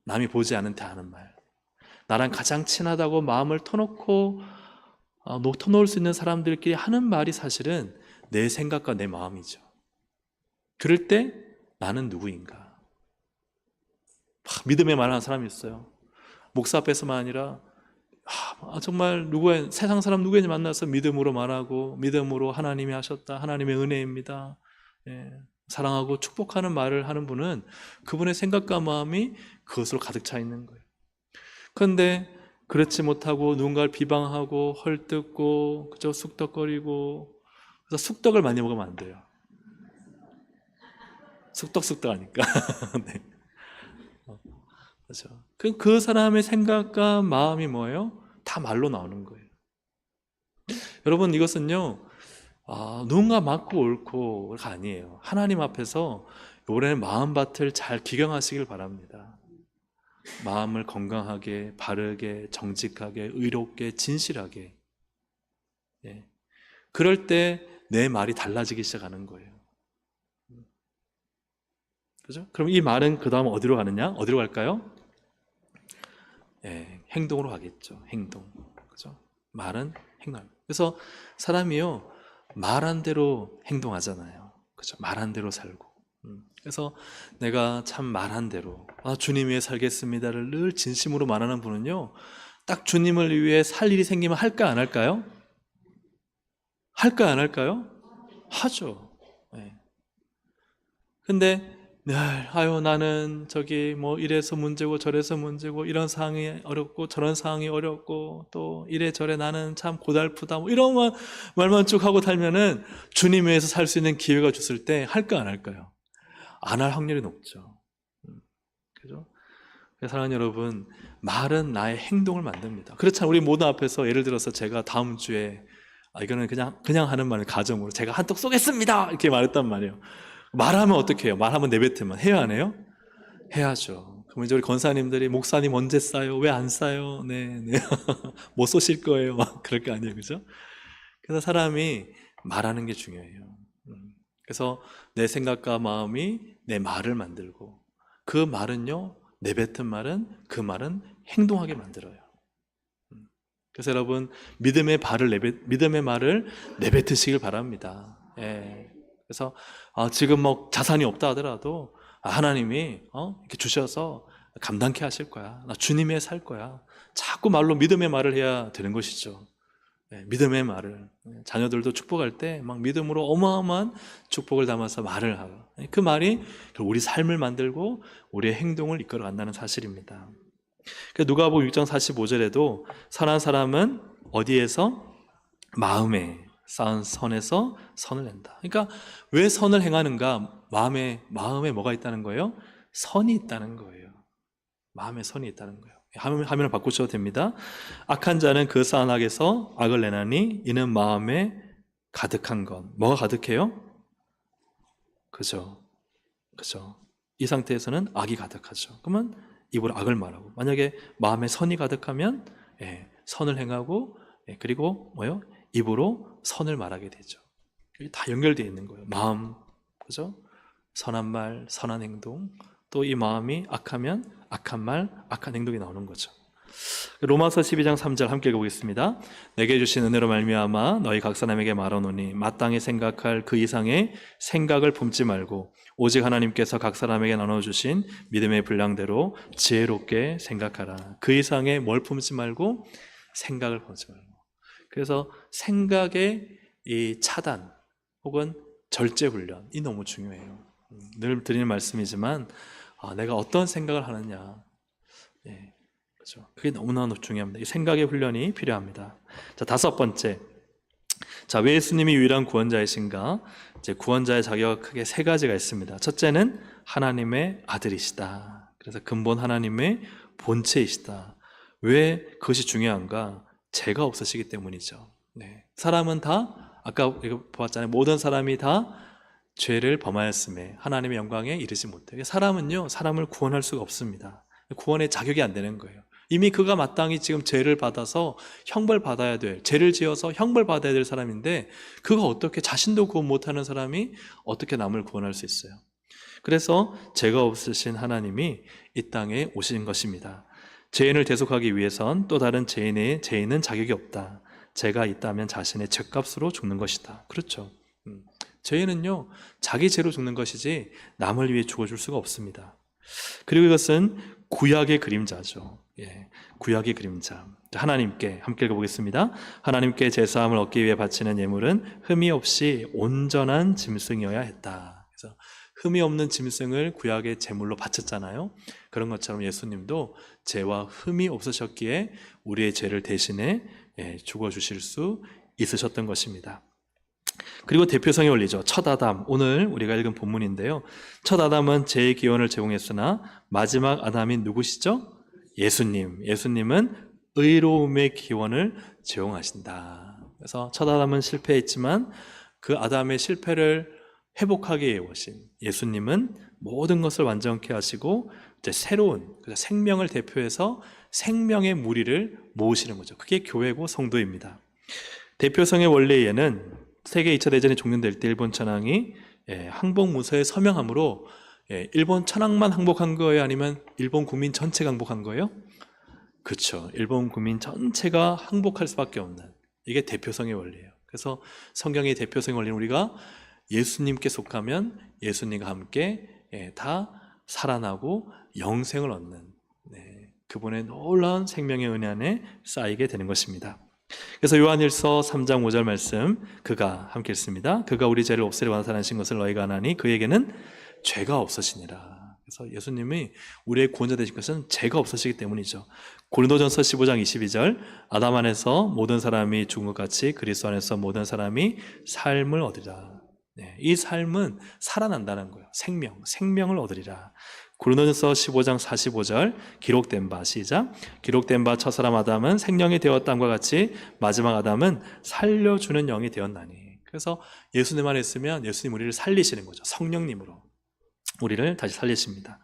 남이 보지 않은 데 하는 말 나랑 가장 친하다고 마음을 터놓고 터놓을 수 있는 사람들끼리 하는 말이 사실은 내 생각과 내 마음이죠. 그럴 때 나는 누구인가? 믿음의 말하는 사람이 있어요. 목사 앞에서만 아니라 정말 세상 사람 누구든지 만나서 믿음으로 말하고 믿음으로 하나님이 하셨다. 하나님의 은혜입니다. 예, 사랑하고 축복하는 말을 하는 분은 그분의 생각과 마음이 그것으로 가득 차 있는 거예요. 그런데 그렇지 못하고 누군가를 비방하고 헐뜯고 그저 쑥덕거리고 그래서 쑥떡을 많이 먹으면 안 돼요. 쑥떡쑥떡 하니까 네. 그렇죠. 그 사람의 생각과 마음이 뭐예요? 다 말로 나오는 거예요. 여러분 이것은요 누군가 맞고 옳고가 아니에요. 하나님 앞에서 올해는 마음밭을 잘 기경하시길 바랍니다. 마음을 건강하게, 바르게, 정직하게, 의롭게, 진실하게. 예. 그럴 때 내 말이 달라지기 시작하는 거예요. 그죠? 그럼 이 말은 그 다음 어디로 가느냐? 어디로 갈까요? 예, 행동으로 가겠죠. 행동. 그죠? 말은 행동. 그래서 사람이요, 말한 대로 행동하잖아요. 그죠? 말한 대로 살고. 그래서 내가 참 말한 대로, 주님 위해 살겠습니다를 늘 진심으로 말하는 분은요, 딱 주님을 위해 살 일이 생기면 할까, 안 할까요? 할까, 안 할까요? 하죠. 예. 근데 늘 나는 저기 뭐 이래서 문제고 저래서 문제고 이런 상황이 어렵고 저런 상황이 어렵고 또 이래저래 나는 참 고달프다 뭐 이런 말만 쭉 하고 살면은 주님 위해서 살 수 있는 기회가 줬을 때 할까 안 할까요? 안 할 확률이 높죠. 그죠? 그래서 사랑하는 여러분, 말은 나의 행동을 만듭니다. 그렇잖아요. 우리 모든 앞에서 예를 들어서 제가 다음 주에 이거는 그냥 하는 말을 가정으로 제가 한턱 쏘겠습니다 이렇게 말했단 말이에요. 말하면 어떻게 해요? 말하면 내뱉으면 해요, 안 해요? 해야죠. 그럼 이제 우리 권사님들이 목사님 언제 싸요? 왜 안 싸요? 네. 뭐 쏘실 거예요? 막 그럴 거 아니에요, 그죠? 그래서 사람이 말하는 게 중요해요. 그래서 내 생각과 마음이 내 말을 만들고 그 말은요, 내뱉은 말은 그 말은 행동하게 만들어요. 그래서 여러분 믿음의 말을 내뱉으시길 바랍니다. 예. 그래서 지금 뭐 자산이 없다 하더라도 하나님이 이렇게 주셔서 감당케 하실 거야. 나 주님의 살 거야. 자꾸 말로 믿음의 말을 해야 되는 것이죠. 예, 믿음의 말을 자녀들도 축복할 때 막 믿음으로 어마어마한 축복을 담아서 말을 하고 그 말이 우리 삶을 만들고 우리의 행동을 이끌어 간다는 사실입니다. 누가복음 6장 45절에도 선한 사람은 어디에서? 마음에 쌓은 선에서 선을 낸다. 그러니까 왜 선을 행하는가? 마음에 뭐가 있다는 거예요? 선이 있다는 거예요. 마음에 선이 있다는 거예요. 화면을 바꾸셔도 됩니다. 악한 자는 그 쌓은 악에서 악을 내나니 이는 마음에 가득한 것. 뭐가 가득해요? 그죠? 이 상태에서는 악이 가득하죠. 그러면 입으로 악을 말하고, 만약에 마음에 선이 가득하면 선을 행하고, 그리고 뭐요? 입으로 선을 말하게 되죠. 이게 다 연결되어 있는 거예요. 마음, 그죠? 선한 말, 선한 행동, 또 이 마음이 악하면 악한 말, 악한 행동이 나오는 거죠. 로마서 12장 3절 함께 읽어보겠습니다. 내게 주신 은혜로 말미암아 너희 각 사람에게 말하노니 마땅히 생각할 그 이상의 생각을 품지 말고 오직 하나님께서 각 사람에게 나눠주신 믿음의 분량대로 지혜롭게 생각하라. 그 이상의 뭘 품지 말고 생각을 품지 말고. 그래서 생각의 이 차단 혹은 절제 훈련, 이 너무 중요해요. 늘 드리는 말씀이지만 내가 어떤 생각을 하느냐, 그렇죠. 그게 너무나 중요합니다. 이 생각의 훈련이 필요합니다. 자, 다섯 번째. 자, 왜 예수님이 유일한 구원자이신가? 이제 구원자의 자격이 크게 세 가지가 있습니다. 첫째는 하나님의 아들이시다. 그래서 근본 하나님의 본체이시다. 왜 그것이 중요한가? 죄가 없으시기 때문이죠. 사람은 다 아까 보았잖아요. 모든 사람이 다 죄를 범하였음에 하나님의 영광에 이르지 못해요. 사람은요, 사람을 구원할 수가 없습니다. 구원의 자격이 안 되는 거예요. 이미 그가 마땅히 지금 죄를 받아서 형벌받아야 될, 죄를 지어서 형벌받아야 될 사람인데 그가 어떻게 자신도 구원 못하는 사람이 어떻게 남을 구원할 수 있어요? 그래서 죄가 없으신 하나님이 이 땅에 오신 것입니다. 죄인을 대속하기 위해선 또 다른 죄인은 자격이 없다. 죄가 있다면 자신의 죄값으로 죽는 것이다. 그렇죠. 죄인은요, 자기 죄로 죽는 것이지 남을 위해 죽어줄 수가 없습니다. 그리고 이것은 구약의 그림자죠. 구약의 그림자. 하나님께 함께 읽어보겠습니다. 하나님께 제사함을 얻기 위해 바치는 예물은 흠이 없이 온전한 짐승이어야 했다. 그래서 흠이 없는 짐승을 구약의 제물로 바쳤잖아요. 그런 것처럼 예수님도 죄와 흠이 없으셨기에 우리의 죄를 대신해 죽어주실 수 있으셨던 것입니다. 그리고 대표성의 원리죠. 첫 아담, 오늘 우리가 읽은 본문인데요. 첫 아담은 죄의 기원을 제공했으나 마지막 아담이 누구시죠? 예수님. 예수님은 의로움의 기원을 제공하신다. 그래서 첫 아담은 실패했지만 그 아담의 실패를 회복하게 해오신 예수님은 모든 것을 완전케 하시고 이제 새로운 생명을 대표해서 생명의 무리를 모으시는 거죠. 그게 교회고 성도입니다. 대표성의 원리에는 세계 2차 대전이 종료될 때 일본 천황이 항복문서에 서명함으로 일본 천황만 항복한 거예요? 아니면 일본 국민 전체가 항복한 거예요? 그렇죠. 일본 국민 전체가 항복할 수밖에 없는, 이게 대표성의 원리예요. 그래서 성경의 대표성의 원리는 우리가 예수님께 속하면 예수님과 함께 다 살아나고 영생을 얻는, 그분의 놀라운 생명의 은혜 안에 쌓이게 되는 것입니다. 그래서 요한일서 3장 5절 말씀, 그가, 함께 읽습니다. 그가 우리 죄를 없애려 나타나신 것을 너희가 아나니 그에게는 죄가 없으시니라. 그래서 예수님이 우리의 구원자 되신 것은 죄가 없으시기 때문이죠. 고린도전서 15장 22절, 아담 안에서 모든 사람이 죽은 것 같이 그리스도 안에서 모든 사람이 삶을 얻으리라. 이 삶은 살아난다는 거예요. 생명을 얻으리라. 고린도전서 15장 45절, 기록된 바, 시작. 기록된 바 첫사람 아담은 생명이 되었다함과 같이 마지막 아담은 살려주는 영이 되었나니. 그래서 예수님 안에 있으면 예수님 우리를 살리시는 거죠. 성령님으로 우리를 다시 살리십니다.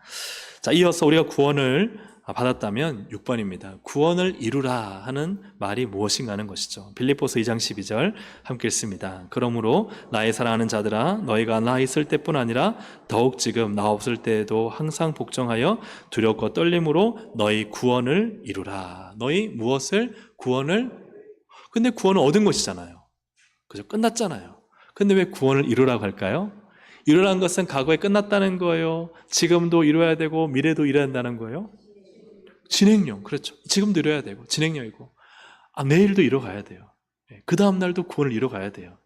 자, 이어서 우리가 구원을 받았다면 6번입니다. 구원을 이루라 하는 말이 무엇인가 하는 것이죠. 빌립보서 2장 12절 함께 읽습니다. 그러므로 나의 사랑하는 자들아, 너희가 나 있을 때뿐 아니라 더욱 지금 나 없을 때에도 항상 복종하여 두렵고 떨림으로 너희 구원을 이루라. 너희 무엇을? 구원을. 근데 구원은 얻은 것이잖아요. 그죠? 끝났잖아요. 근데 왜 구원을 이루라고 할까요? 이루라는 것은 과거에 끝났다는 거예요? 지금도 이루어야 되고 미래도 이루어야 한다는 거예요? 진행형, 그렇죠. 지금도 이뤄야 되고 진행형이고, 내일도 이뤄가야 돼요. 그 다음 날도 구원을 이뤄가야 돼요.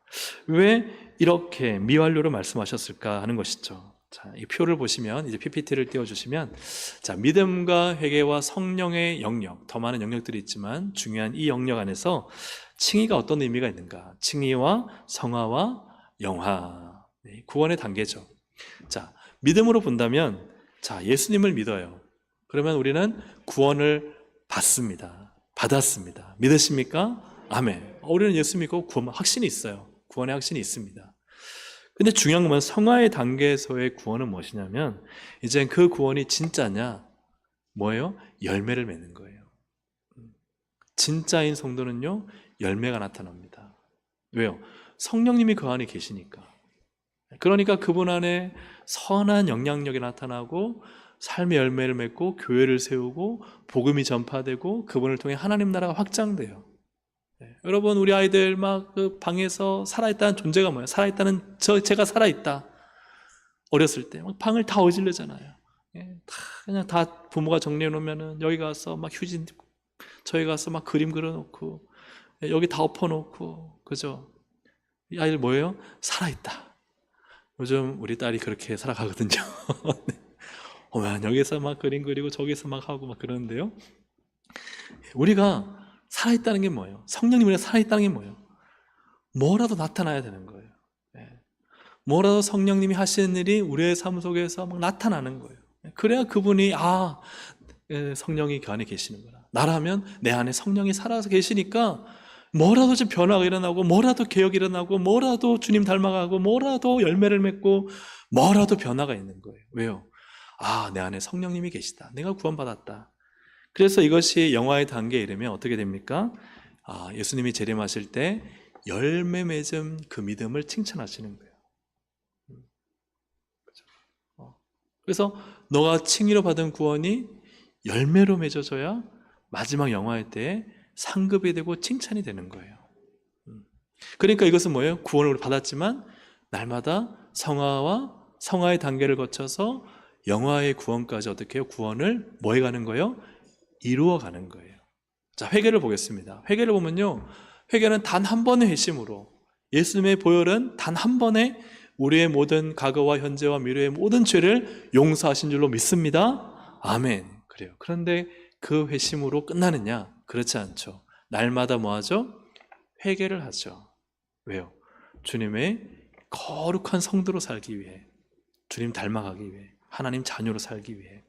왜 이렇게 미완료로 말씀하셨을까 하는 것이죠. 자, 이 표를 보시면, 이제 PPT를 띄워주시면, 자, 믿음과 회개와 성령의 영역, 더 많은 영역들이 있지만 중요한 이 영역 안에서 칭의가 어떤 의미가 있는가? 칭의와 성화와 영화, 구원의 단계죠. 자, 믿음으로 본다면, 자, 예수님을 믿어요. 그러면 우리는 구원을 받았습니다. 믿으십니까? 아멘. 우리는 예수 믿고 구원 확신이 있어요. 구원의 확신이 있습니다. 근데 중요한 건 성화의 단계에서의 구원은 무엇이냐면, 이제 그 구원이 진짜냐? 뭐예요? 열매를 맺는 거예요. 진짜인 성도는요, 열매가 나타납니다. 왜요? 성령님이 그 안에 계시니까. 그러니까 그분 안에 선한 영향력이 나타나고 삶의 열매를 맺고 교회를 세우고 복음이 전파되고 그분을 통해 하나님 나라가 확장돼요. 여러분, 우리 아이들 막 그 방에서 살아있다는 존재가 뭐예요? 살아있다는 제가 살아있다. 어렸을 때 막 방을 다 어질르잖아요. 그냥 다 부모가 정리해 놓으면은 여기 가서 막 휴지, 저기 가서 막 그림 그려놓고 여기 다 엎어놓고, 그죠? 이 아이들 뭐예요? 살아있다. 요즘 우리 딸이 그렇게 살아가거든요. 여기서 막 그림 그리고 저기서 막 하고 막 그러는데요. 우리가 살아있다는 게 뭐예요? 성령님이 살아있다는 게 뭐예요? 뭐라도 나타나야 되는 거예요. 뭐라도 성령님이 하시는 일이 우리의 삶 속에서 막 나타나는 거예요. 그래야 그분이 성령이 그 안에 계시는구나. 나라면 내 안에 성령이 살아서 계시니까 뭐라도 좀 변화가 일어나고, 뭐라도 개혁이 일어나고, 뭐라도 주님 닮아가고, 뭐라도 열매를 맺고, 뭐라도 변화가 있는 거예요. 왜요? 내 안에 성령님이 계시다. 내가 구원받았다. 그래서 이것이 영화의 단계에 이르면 어떻게 됩니까? 예수님이 재림하실 때 열매 맺은 그 믿음을 칭찬하시는 거예요. 그래서 너가 칭의로 받은 구원이 열매로 맺어져야 마지막 영화의 때에 상급이 되고 칭찬이 되는 거예요. 그러니까 이것은 뭐예요? 구원을 받았지만 날마다 성화의 단계를 거쳐서 영화의 구원까지 어떻게 해요? 구원을 뭐 해가는 거예요? 이루어가는 거예요. 자, 회개를 보겠습니다. 회개를 보면요, 회개는 단 한 번의 회심으로, 예수님의 보혈은 단 한 번에 우리의 모든 과거와 현재와 미래의 모든 죄를 용서하신 줄로 믿습니다. 아멘. 그래요. 그런데 그 회심으로 끝나느냐? 그렇지 않죠. 날마다 뭐 하죠? 회개를 하죠. 왜요? 주님의 거룩한 성도로 살기 위해, 주님 닮아가기 위해, 하나님 자녀로 살기 위해.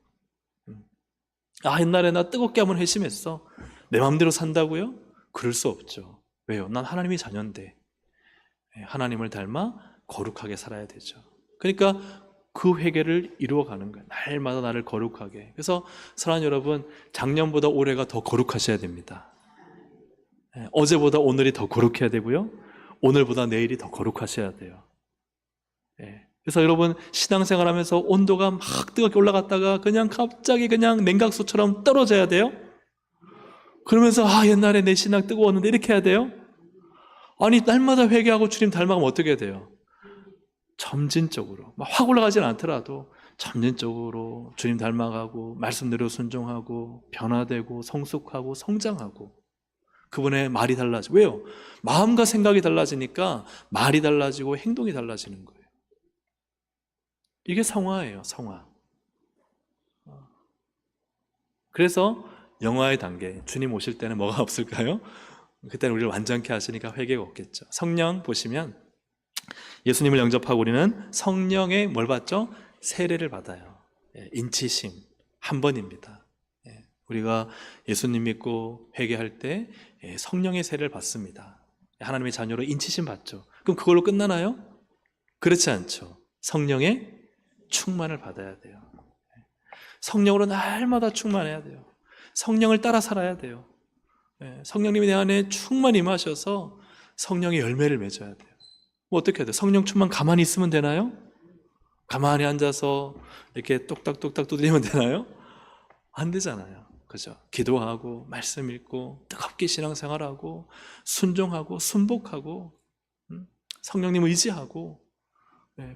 옛날에 나 뜨겁게 한번 회심했어. 내 마음대로 산다고요? 그럴 수 없죠. 왜요? 난 하나님의 자녀인데 하나님을 닮아 거룩하게 살아야 되죠. 그러니까 그 회개를 이루어가는 거예요. 날마다 나를 거룩하게. 그래서 사랑하는 여러분, 작년보다 올해가 더 거룩하셔야 됩니다. 어제보다 오늘이 더 거룩해야 되고요, 오늘보다 내일이 더 거룩하셔야 돼요. 그래서 여러분 신앙생활 하면서 온도가 막 뜨겁게 올라갔다가 그냥 갑자기 그냥 냉각수처럼 떨어져야 돼요? 그러면서 옛날에 내 신앙 뜨거웠는데 이렇게 해야 돼요? 아니 날마다 회개하고 주님 닮아가면 어떻게 돼요? 점진적으로 막 확 올라가진 않더라도 점진적으로 주님 닮아가고 말씀대로 순종하고 변화되고 성숙하고 성장하고 그분의 말이 달라지고 왜요? 마음과 생각이 달라지니까 말이 달라지고 행동이 달라지는 거예요. 이게 성화예요. 성화. 그래서 영화의 단계 주님 오실 때는 뭐가 없을까요? 그때는 우리를 완전케 하시니까 회개가 없겠죠. 성령 보시면 예수님을 영접하고 우리는 성령의 뭘 받죠? 세례를 받아요. 인치심 한 번입니다. 우리가 예수님 믿고 회개할 때 성령의 세례를 받습니다. 하나님의 자녀로 인치심 받죠. 그럼 그걸로 끝나나요? 그렇지 않죠. 성령의 충만을 받아야 돼요. 성령으로 날마다 충만해야 돼요. 성령을 따라 살아야 돼요. 성령님이 내 안에 충만히 임하셔서 성령의 열매를 맺어야 돼요. 뭐 어떻게 해야 돼요? 성령 충만 가만히 있으면 되나요? 가만히 앉아서 이렇게 똑딱똑딱 두드리면 되나요? 안 되잖아요. 그죠? 기도하고 말씀 읽고 뜨겁게 신앙생활하고 순종하고 순복하고 성령님 의지하고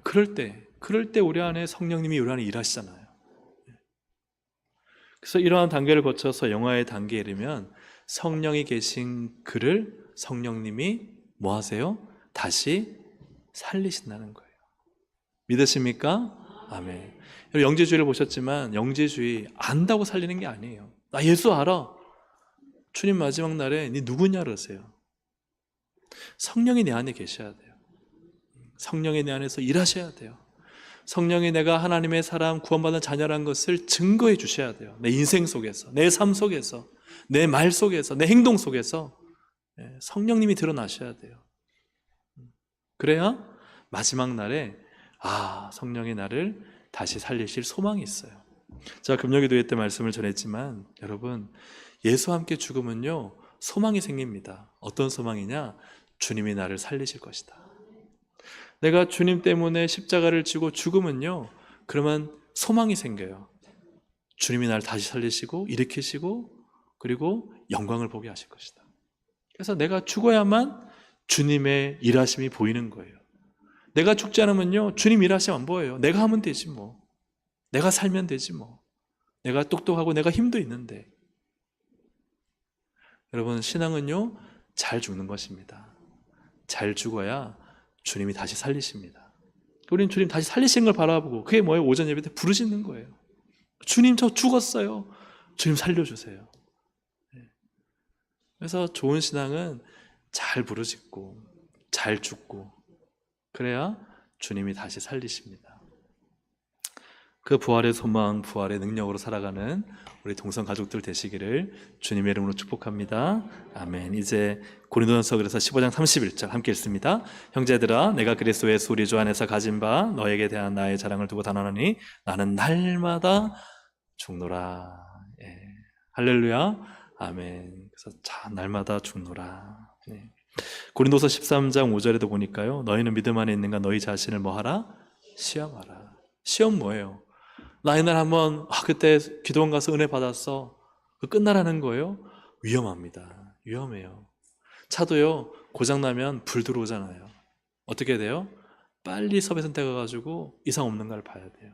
그럴 때 우리 안에 성령님이 우리 안에 일하시잖아요. 그래서 이러한 단계를 거쳐서 영화의 단계에 이르면 성령이 계신 그를 성령님이 뭐 하세요? 다시 살리신다는 거예요. 믿으십니까? 아멘. 영지주의를 보셨지만 영지주의 안다고 살리는 게 아니에요. 나 예수 알아. 주님 마지막 날에 네 누구냐 그러세요. 성령이 내 안에 계셔야 돼요. 성령이 내 안에서 일하셔야 돼요. 성령이 내가 하나님의 사람 구원받은 자녀라는 것을 증거해 주셔야 돼요. 내 인생 속에서, 내 삶 속에서, 내 말 속에서, 내 행동 속에서 성령님이 드러나셔야 돼요. 그래야 마지막 날에 성령이 나를 다시 살리실 소망이 있어요. 제가 금요기도회 때 말씀을 전했지만 여러분 예수와 함께 죽으면요 소망이 생깁니다. 어떤 소망이냐? 주님이 나를 살리실 것이다. 내가 주님 때문에 십자가를 지고 죽으면요 그러면 소망이 생겨요. 주님이 나를 다시 살리시고 일으키시고 그리고 영광을 보게 하실 것이다. 그래서 내가 죽어야만 주님의 일하심이 보이는 거예요. 내가 죽지 않으면요 주님 일하심 안 보여요. 내가 하면 되지 뭐. 내가 살면 되지 뭐. 내가 똑똑하고 내가 힘도 있는데. 여러분 신앙은요 잘 죽는 것입니다. 잘 죽어야 주님이 다시 살리십니다. 우리는 주님 다시 살리시는 걸 바라보고 그게 뭐예요? 오전 예배 때 부르시는 거예요. 주님 저 죽었어요. 주님 살려주세요. 그래서 좋은 신앙은 잘 부르짖고 잘 죽고 그래야 주님이 다시 살리십니다. 그 부활의 소망, 부활의 능력으로 살아가는 우리 동성 가족들 되시기를 주님의 이름으로 축복합니다. 아멘. 이제 고린도전서 그래서 15장 31절 함께 읽습니다. 형제들아 내가 그리스도 예수 우리 주 안에서 가진 바 너에게 대한 나의 자랑을 두고 단언하니 나는 날마다 죽노라. 할렐루야. 아멘. 그래서 날마다 죽노라. 고린도서 13장 5절에도 보니까요. 너희는 믿음 안에 있는가 너희 자신을 뭐하라? 시험하라. 시험 뭐예요? 나 옛날 한번 그때 기도원 가서 은혜 받았어. 끝나라는 거예요? 위험합니다. 위험해요. 차도요 고장나면 불 들어오잖아요. 어떻게 돼요? 빨리 서비스센터 가가지고 이상 없는가를 봐야 돼요.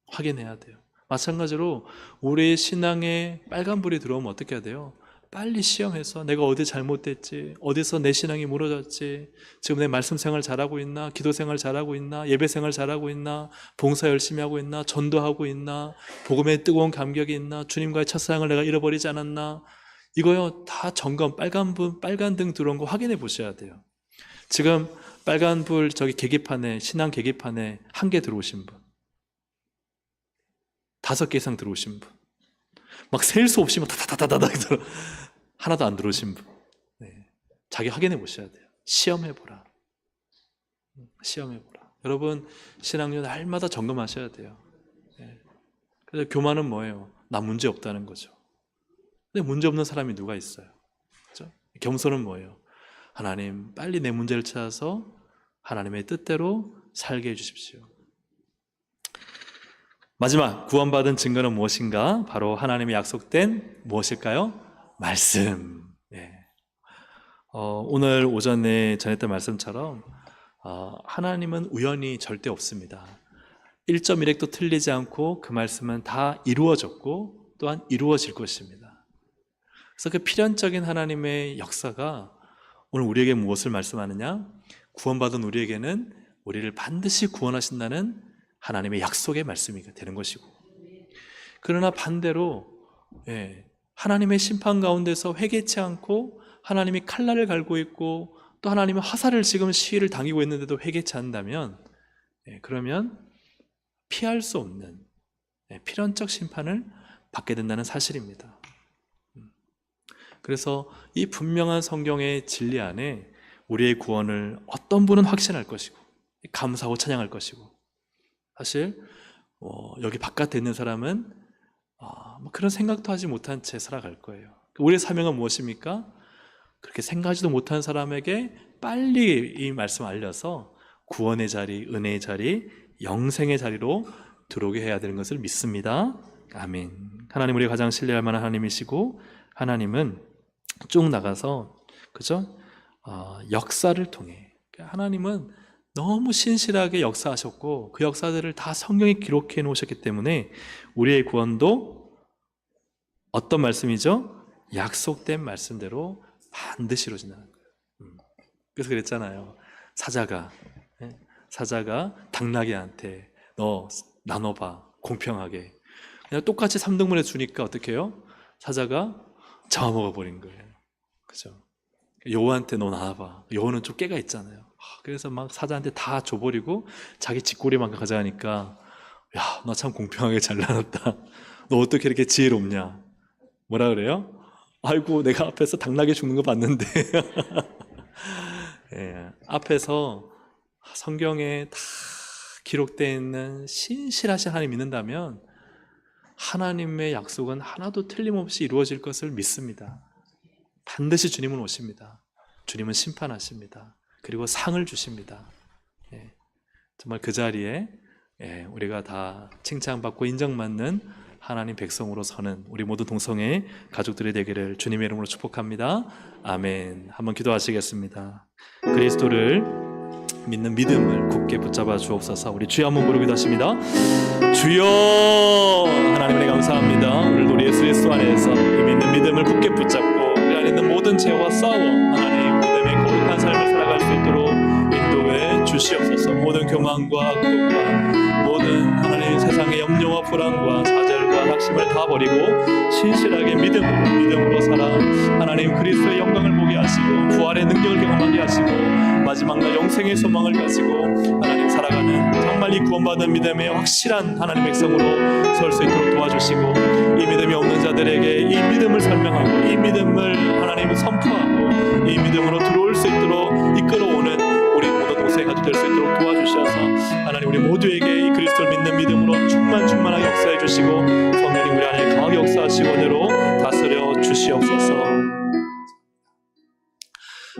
확인해야 돼요. 마찬가지로 우리 신앙에 빨간불이 들어오면 어떻게 해야 돼요? 빨리 시험해서 내가 어디 잘못됐지, 어디서 내 신앙이 무너졌지, 지금 내 말씀 생활 잘하고 있나, 기도 생활 잘하고 있나, 예배 생활 잘하고 있나, 봉사 열심히 하고 있나, 전도하고 있나, 복음에 뜨거운 감격이 있나, 주님과의 첫사랑을 내가 잃어버리지 않았나. 이거요 다 점검, 빨간 등 들어온 거 확인해 보셔야 돼요. 지금 빨간불 저기 계기판에, 신앙 계기판에 1개 들어오신 분, 5개 이상 들어오신 분, 막 셀 수 없이 막 다다다다다 하나도 안 들어오신 분, 자기 확인해 보셔야 돼요. 시험해보라. 시험해보라. 여러분 신앙요 날마다 점검하셔야 돼요. 그래서 교만은 뭐예요? 나 문제 없다는 거죠. 근데 문제 없는 사람이 누가 있어요? 그렇죠? 겸손은 뭐예요? 하나님 빨리 내 문제를 찾아서 하나님의 뜻대로 살게 해주십시오. 마지막 구원받은 증거는 무엇인가? 바로 하나님의 약속된 무엇일까요? 말씀. 네. 오늘 오전에 전했던 말씀처럼 하나님은 우연이 절대 없습니다. 1.1획도 틀리지 않고 그 말씀은 다 이루어졌고 또한 이루어질 것입니다. 그래서 그 필연적인 하나님의 역사가 오늘 우리에게 무엇을 말씀하느냐? 구원받은 우리에게는 우리를 반드시 구원하신다는 하나님의 약속의 말씀이 되는 것이고, 그러나 반대로 하나님의 심판 가운데서 회개치 않고 하나님이 칼날을 갈고 있고 또 하나님의 화살을 지금 시위를 당기고 있는데도 회개치 않는다면 그러면 피할 수 없는 필연적 심판을 받게 된다는 사실입니다. 그래서 이 분명한 성경의 진리 안에 우리의 구원을 어떤 분은 확신할 것이고 감사하고 찬양할 것이고, 사실 여기 바깥에 있는 사람은 그런 생각도 하지 못한 채 살아갈 거예요. 우리의 사명은 무엇입니까? 그렇게 생각하지도 못한 사람에게 빨리 이 말씀을 알려서 구원의 자리, 은혜의 자리, 영생의 자리로 들어오게 해야 되는 것을 믿습니다. 아멘. 하나님, 우리가 가장 신뢰할 만한 하나님이시고, 하나님은 쭉 나가서 그죠? 역사를 통해, 하나님은 너무 신실하게 역사하셨고 그 역사들을 다 성경에 기록해 놓으셨기 때문에 우리의 구원도 어떤 말씀이죠? 약속된 말씀대로 반드시 이루어진다는 거예요. 그래서 그랬잖아요. 사자가 당나귀한테 너 나눠봐, 공평하게. 그냥 똑같이 3등분해 주니까 어떻게 해요? 사자가 잡아먹어 버린 거예요. 그죠? 여호한테 너 나눠봐. 여호는 좀 깨가 있잖아요. 그래서 막 사자한테 다 줘버리고 자기 뒷골에만 가져가니까, 야, 나 참 공평하게 잘 나눴다. 너 어떻게 이렇게 지혜롭냐? 뭐라 그래요? 아이고, 내가 앞에서 당나귀 죽는 거 봤는데. 앞에서 성경에 다 기록되어 있는 신실하신 하나님 믿는다면 하나님의 약속은 하나도 틀림없이 이루어질 것을 믿습니다. 반드시 주님은 오십니다. 주님은 심판하십니다. 그리고 상을 주십니다. 정말 그 자리에 우리가 다 칭찬받고 인정받는 하나님 백성으로 서는 우리 모두 동성애 가족들이 되기를 주님의 이름으로 축복합니다. 아멘. 한번 기도하시겠습니다. 그리스도를 믿는 믿음을 굳게 붙잡아 주옵소서. 우리 주여 한번 부르기도 하십니다. 주여, 하나님 은혜 감사합니다. 오늘도 우리 예수 그리스도 안에서 이 믿는 믿음을 굳게 붙잡고 우리 안에 있는 모든 죄와 싸워 하나님 믿음의 거룩한 삶을 살아갈 수 있도록 인도해 주시옵소서. 모든 교만과 악독과 모든 하나님 세상의 염려와 불안과 좌절과 낙심을 다 버리고 신실하게 믿음으로 살아 하나님 그리스도의 영광을 보게 하시고 부활의 능력을 경험하게 하시고 마지막 날 영생의 소망을 가지고 하나님 살아가는 정말 이 구원받은 믿음의 확실한 하나님 백성으로 설 수 있도록 도와주시고, 이 믿음이 없는 자들에게 이 믿음을 설명하고 이 믿음을 하나님 선포하고 이 믿음으로 들어올 수 있도록 이끌어오는 우리 모든 동성애 가족 될 수 있도록 도와주셔서 하나님 우리 모두에게 이 그리스도를 믿는 믿음으로 충만하게 역사해 주시고 성령님 우리 안에 강하게 역사하시고 은혜로 다스려 주시옵소서.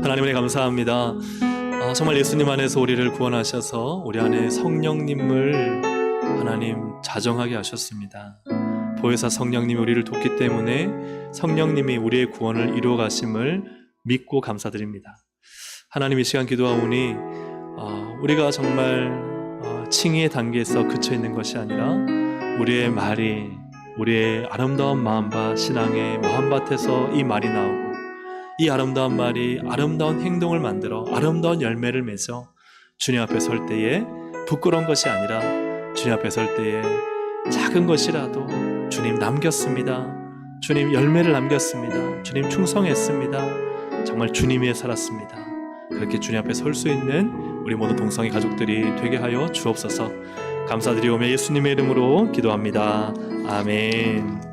하나님 은혜 감사합니다. 정말 예수님 안에서 우리를 구원하셔서 우리 안에 성령님을 하나님 자정하게 하셨습니다. 보혜사 성령님이 우리를 돕기 때문에 성령님이 우리의 구원을 이루어 가심을 믿고 감사드립니다. 하나님 이 시간 기도하오니 우리가 정말 칭의의 단계에서 그쳐 있는 것이 아니라 우리의 말이, 우리의 아름다운 마음밭, 신앙의 마음밭에서 이 말이 나오고 이 아름다운 말이 아름다운 행동을 만들어 아름다운 열매를 맺어 주님 앞에 설 때에 부끄러운 것이 아니라 주님 앞에 설 때에 작은 것이라도 주님 남겼습니다. 주님 열매를 남겼습니다. 주님 충성했습니다. 정말 주님 위해 살았습니다. 그렇게 주님 앞에 설 수 있는 우리 모든 동성애 가족들이 되게 하여 주옵소서. 감사드리오며 예수님의 이름으로 기도합니다. 아멘.